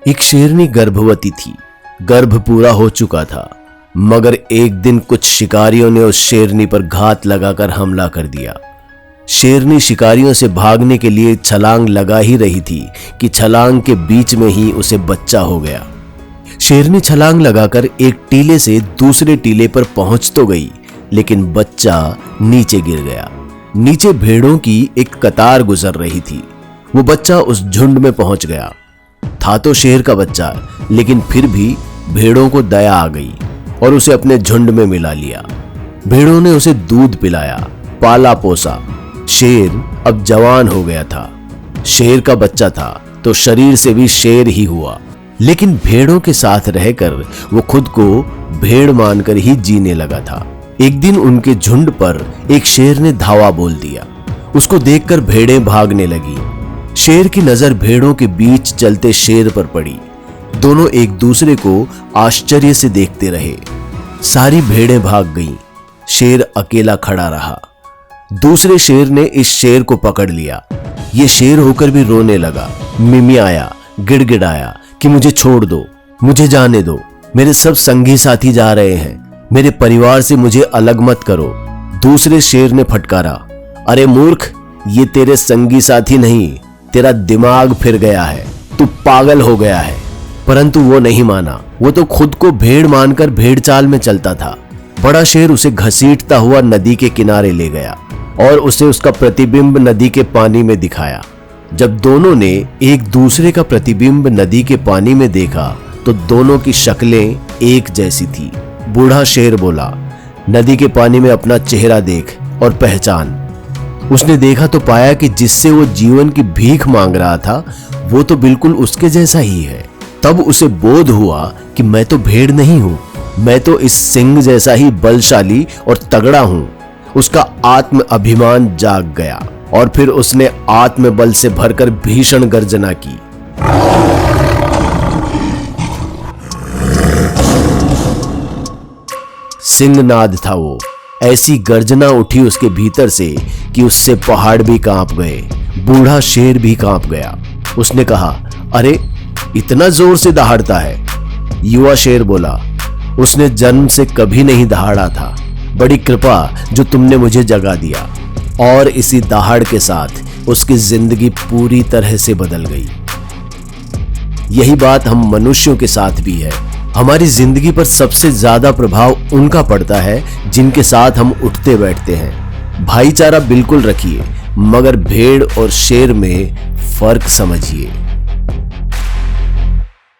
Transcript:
एक शेरनी गर्भवती थी। गर्भ पूरा हो चुका था, मगर एक दिन कुछ शिकारियों ने उस शेरनी पर घात लगाकर हमला कर दिया। शेरनी शिकारियों से भागने के लिए छलांग लगा ही रही थी कि छलांग के बीच में ही उसे बच्चा हो गया। शेरनी छलांग लगाकर एक टीले से दूसरे टीले पर पहुंच तो गई, लेकिन बच्चा नीचे गिर गया। नीचे भेड़ों की एक कतार गुजर रही थी। वो बच्चा उस झुंड में पहुंच गया। था तो शेर का बच्चा, लेकिन फिर भी भेड़ों को दया आ गई और उसे अपने झुंड में मिला लिया। भेड़ों ने उसे दूध पिलाया, पाला पोसा। शेर अब जवान हो गया था। शेर का बच्चा था तो शरीर से भी शेर ही हुआ, लेकिन भेड़ों के साथ रहकर वो खुद को भेड़ मानकर ही जीने लगा था। एक दिन उनके झुंड पर एक शेर ने धावा बोल दिया। उसको देखकर भेड़ें भागने लगी। शेर की नजर भेड़ों के बीच चलते शेर पर पड़ी। दोनों एक दूसरे को आश्चर्य से देखते रहे। सारी भेड़ें भाग गईं। शेर अकेला खड़ा रहा। दूसरे शेर ने इस शेर को पकड़ लिया। ये शेर होकर भी रोने लगा, मिमियाया, गिड़गिड़ाया कि मुझे छोड़ दो, मुझे जाने दो। मेरे सब संगी साथी जा रहे हैं, मेरे परिवार से मुझे अलग मत करो। दूसरे शेर ने फटकारा, अरे मूर्ख, ये तेरे संगी साथी नहीं, तेरा दिमाग फिर गया है, तू पागल हो गया है। परंतु वो नहीं माना। वो तो खुद को भेड़ मानकर भेड़ चाल में चलता था। बड़ा शेर उसे घसीटता हुआ नदी के किनारे ले गया और उसे उसका प्रतिबिंब नदी के पानी में दिखाया। जब दोनों ने एक दूसरे का प्रतिबिंब नदी के पानी में देखा तो दोनों की शक्लें एक जैसी थी। बूढ़ा शेर बोला, नदी के पानी में अपना चेहरा देख और पहचान। उसने देखा तो पाया कि जिससे वो जीवन की भीख मांग रहा था वो तो बिल्कुल उसके जैसा ही है। तब उसे बोध हुआ कि मैं तो भेड़ नहीं हूं, मैं तो इस सिंह जैसा ही बलशाली और तगड़ा हूं। उसका आत्म अभिमान जाग गया और फिर उसने आत्मबल से भरकर भीषण गर्जना की। सिंहनाद था वो। ऐसी गर्जना उठी उसके भीतर से कि उससे पहाड़ भी कांप गए, बूढ़ा शेर भी कांप गया। उसने कहा, अरे इतना जोर से दहाड़ता है। युवा शेर बोला, उसने जन्म से कभी नहीं दहाड़ा था। बड़ी कृपा जो तुमने मुझे जगा दिया। और इसी दहाड़ के साथ उसकी जिंदगी पूरी तरह से बदल गई। यही बात हम मनुष्यों के साथ भी है। हमारी जिंदगी पर सबसे ज्यादा प्रभाव उनका पड़ता है जिनके साथ हम उठते बैठते हैं। भाईचारा बिल्कुल रखिए, मगर भेड़ और शेर में फर्क समझिए।